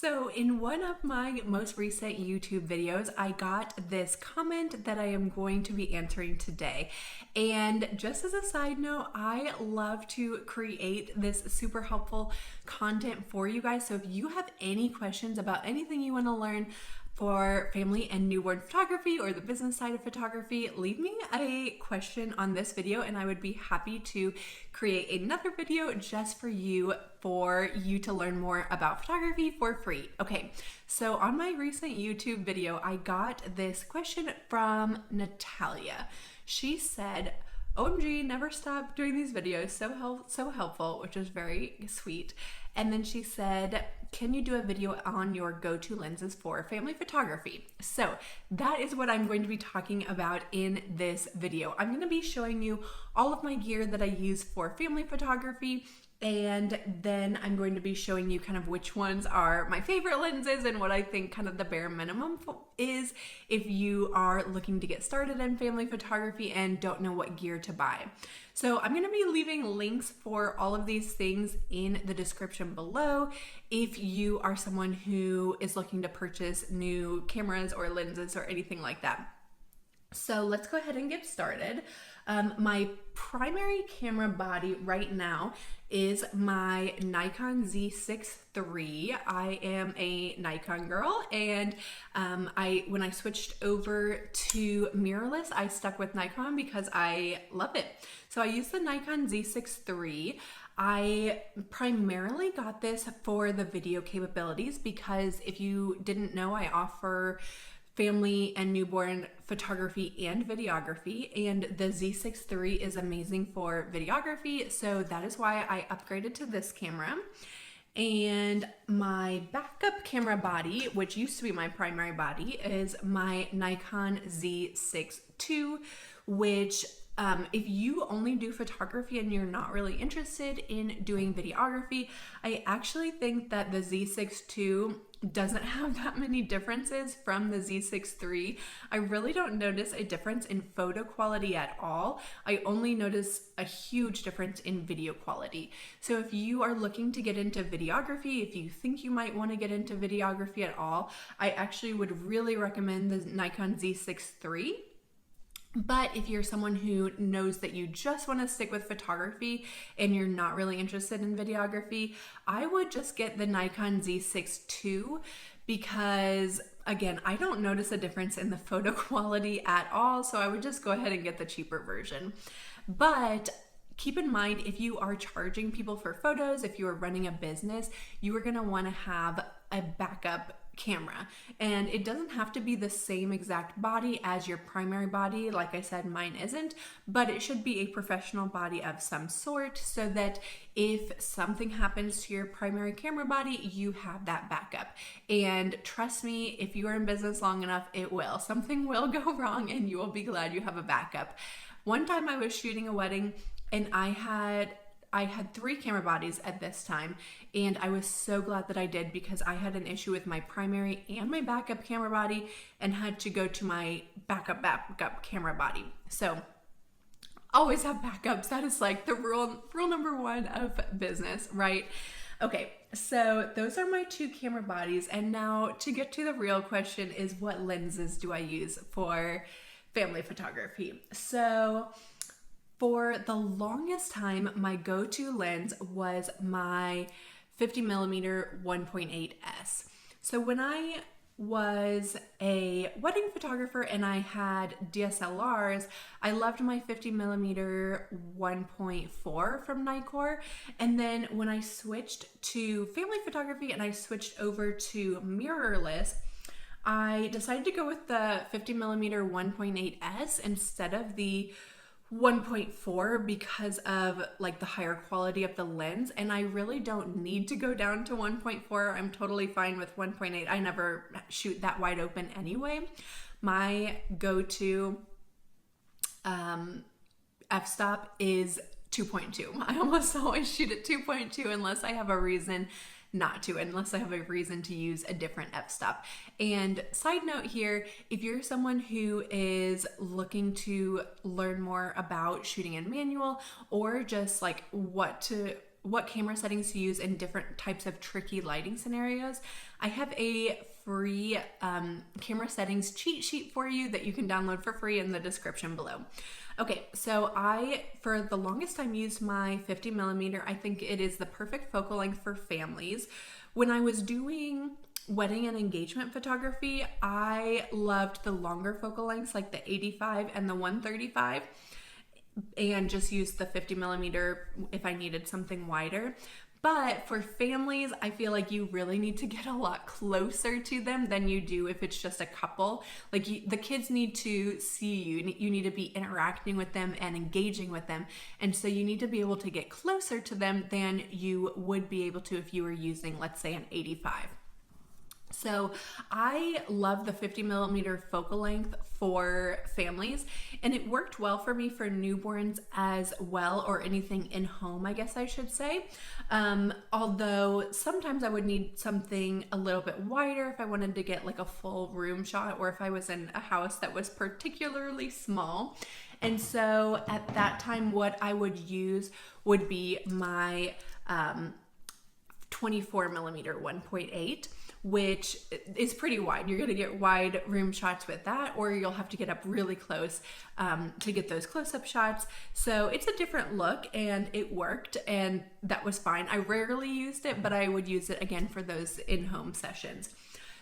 So in one of my most recent YouTube videos, I got this comment that I am going to be answering today. And just as a side note, I love to create this super helpful content for you guys. So if you have any questions about anything you want to learn for family and newborn photography or the business side of photography, leave me a question on this video and I would be happy to create another video just for you to learn more about photography for free. Okay, so on my recent YouTube video, I got this question from Natalia. She said, OMG, never stop doing these videos, so helpful, which is very sweet. And then she said, can you do a video on your go-to lenses for family photography? So that is what I'm going to be talking about in this video. I'm going to be showing you all of my gear that I use for family photography, and then I'm going to be showing you kind of which ones are my favorite lenses and what I think kind of the bare minimum is if you are looking to get started in family photography and don't know what gear to buy. So I'm going to be leaving links for all of these things in the description below if you are someone who is looking to purchase new cameras or lenses or anything like that. So let's go ahead and get started. My primary camera body right now is my Nikon Z6 III. I am a Nikon girl, and when I switched over to mirrorless, I stuck with Nikon because I love it. So I use the Nikon Z6 III. I primarily got this for the video capabilities because if you didn't know, I offer family and newborn photography and videography, and the Z6 III is amazing for videography, so that is why I upgraded to this camera. And my backup camera body, which used to be my primary body, is my Nikon Z6 II, which if you only do photography and you're not really interested in doing videography, I actually think that the Z6 II doesn't have that many differences from the Z6 III. I really don't notice a difference in photo quality at all. I only notice a huge difference in video quality. So if you are looking to get into videography, if you think you might want to get into videography at all, I actually would really recommend the Nikon Z6 III. But if you're someone who knows that you just want to stick with photography and you're not really interested in videography, I would just get the Nikon Z6 II because, again, I don't notice a difference in the photo quality at all, so I would just go ahead and get the cheaper version. But keep in mind, if you are charging people for photos, if you are running a business, you are going to want to have a backup camera, and it doesn't have to be the same exact body as your primary body. Like I said, mine isn't, but it should be a professional body of some sort so that if something happens to your primary camera body, you have that backup. And trust me, if you are in business long enough, it will. Something will go wrong and you will be glad you have a backup. One time I was shooting a wedding and I had 3 camera bodies at this time, and I was so glad that I did because I had an issue with my primary and my backup camera body and had to go to my backup camera body. So always have backups. That is like the rule number 1 of business, right? Okay, so those are my 2 camera bodies, and now to get to the real question is, what lenses do I use for family photography? So for the longest time, my go-to lens was my 50mm 1.8S. So when I was a wedding photographer and I had DSLRs, I loved my 50mm 1.4 from Nikkor. And then when I switched to family photography and I switched over to mirrorless, I decided to go with the 50mm 1.8S instead of the 1.4 because of like the higher quality of the lens, and I really don't need to go down to 1.4. I'm totally fine with 1.8. I never shoot that wide open anyway. My go-to f-stop is 2.2. I almost always shoot at 2.2 unless I have a reason unless I have a reason to use a different f-stop. And side note here, if you're someone who is looking to learn more about shooting in manual or just like what to what camera settings to use in different types of tricky lighting scenarios, I have a free camera settings cheat sheet for you that you can download for free in the description below. Okay, so I, for the longest time, used my 50 millimeter. I think it is the perfect focal length for families. When I was doing wedding and engagement photography, I loved the longer focal lengths like the 85 and the 135, and just used the 50 millimeter if I needed something wider. But for families, I feel like you really need to get a lot closer to them than you do if it's just a couple. Like the kids need to see you. You need to be interacting with them and engaging with them. And so you need to be able to get closer to them than you would be able to if you were using, let's say, an 85. So I love the 50 millimeter focal length for families, and it worked well for me for newborns as well, or anything in home, I guess I should say. Although sometimes I would need something a little bit wider if I wanted to get like a full room shot, or if I was in a house that was particularly small. And so at that time, what I would use would be my 24 millimeter 1.8, which is pretty wide. You're gonna get wide room shots with that, or you'll have to get up really close to get those close-up shots. So it's a different look, and it worked, and that was fine. I rarely used it, but I would use it again for those in-home sessions.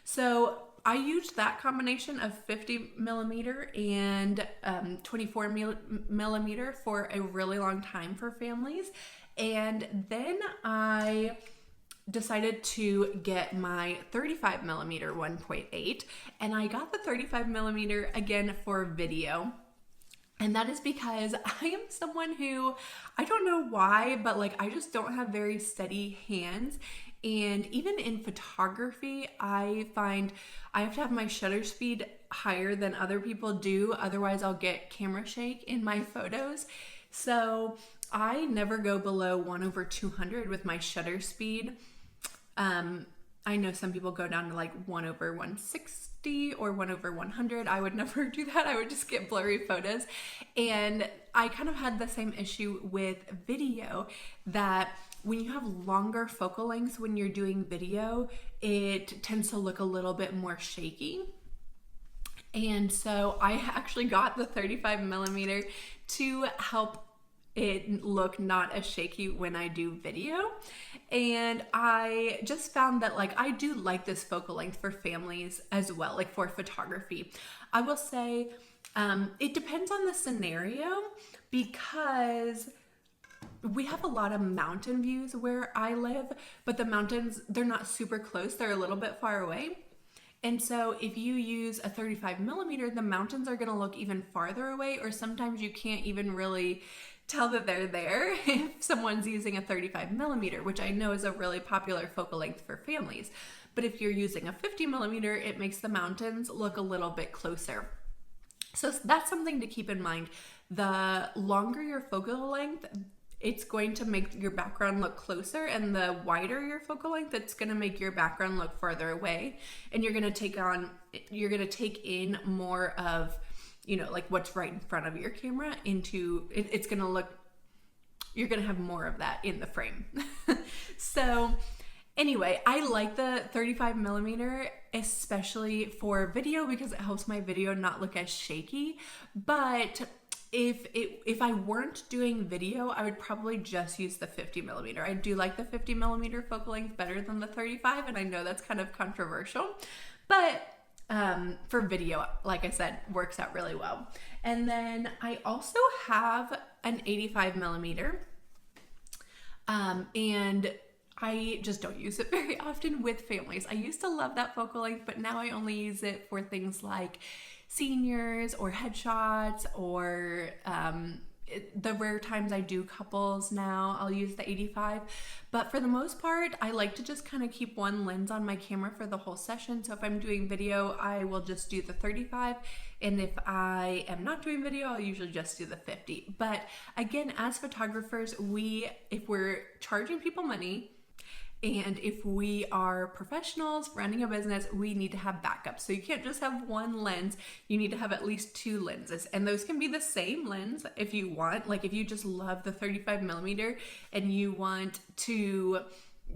So I used that combination of 50 millimeter and 24 millimeter for a really long time for families. And then I decided to get my 35 millimeter 1.8, and I got the 35 millimeter again for video. And that is because I am someone who, I don't know why, but like I just don't have very steady hands. And even in photography, I find I have to have my shutter speed higher than other people do. Otherwise I'll get camera shake in my photos. So I never go below 1/200 with my shutter speed. I know some people go down to like 1/160 or 1/100. I would never do that. I would just get blurry photos. And I kind of had the same issue with video, that when you have longer focal lengths when you're doing video, it tends to look a little bit more shaky. And so I actually got the 35 millimeter to help it look not as shaky when I do video. And I just found that like I do like this focal length for families as well, like for photography. I will say it depends on the scenario, because we have a lot of mountain views where I live, but the mountains, they're not super close, they're a little bit far away. And so if you use a 35 millimeter, the mountains are gonna look even farther away, or sometimes you can't even really tell that they're there if someone's using a 35 millimeter, which I know is a really popular focal length for families. But if you're using a 50 millimeter, it makes the mountains look a little bit closer. So that's something to keep in mind. The longer your focal length, it's going to make your background look closer, and the wider your focal length, it's going to make your background look farther away, and you're going to take in more of, you know, like what's right in front of your camera into it. It's going to look, you're going to have more of that in the frame. So anyway, I like the 35 millimeter, especially for video, because it helps my video not look as shaky. But if I weren't doing video, I would probably just use the 50 millimeter. I do like the 50 millimeter focal length better than the 35, and I know that's kind of controversial, but for video, like I said, works out really well. And then I also have an 85 millimeter, and I just don't use it very often with families. I used to love that focal length, but now I only use it for things like seniors or headshots, or the rare times I do couples now, I'll use the 85. But for the most part, I like to just kind of keep one lens on my camera for the whole session. So if I'm doing video, I will just do the 35. And if I am not doing video, I'll usually just do the 50. But again, as photographers, if we're charging people money And if we are professionals running a business, we need to have backups. So you can't just have one lens, you need to have at least 2 lenses. And those can be the same lens if you want. Like if you just love the 35mm and you want to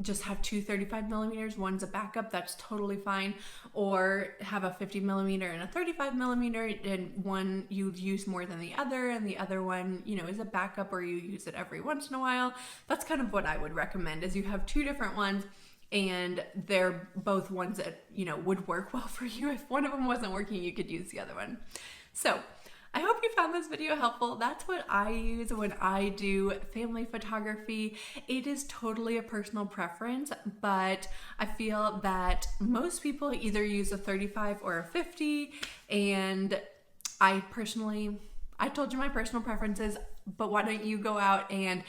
just have 2 35mm, one's a backup, that's totally fine. Or have a 50mm and a 35mm, and one you use more than the other, and the other one, you know, is a backup or you use it every once in a while. That's kind of what I would recommend, is you have 2 different ones, and they're both ones that, you know, would work well for you. If one of them wasn't working, you could use the other one. So I hope you found this video helpful. That's what I use when I do family photography. It is totally a personal preference, but I feel that most people either use a 35 or a 50, and I told you my personal preferences, but why don't you go out and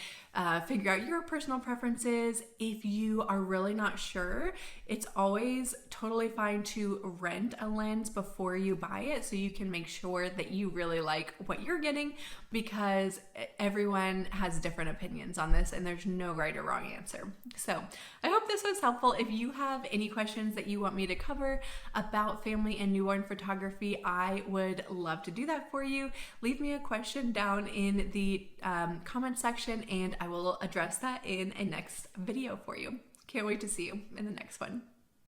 figure out your personal preferences. If you are really not sure, it's always totally fine to rent a lens before you buy it, so you can make sure that you really like what you're getting, because everyone has different opinions on this and there's no right or wrong answer. So I hope this was helpful. If you have any questions that you want me to cover about family and newborn photography, I would love to do that for you. Leave me a question down in the comment section and I will address that in a next video for you. Can't wait to see you in the next one.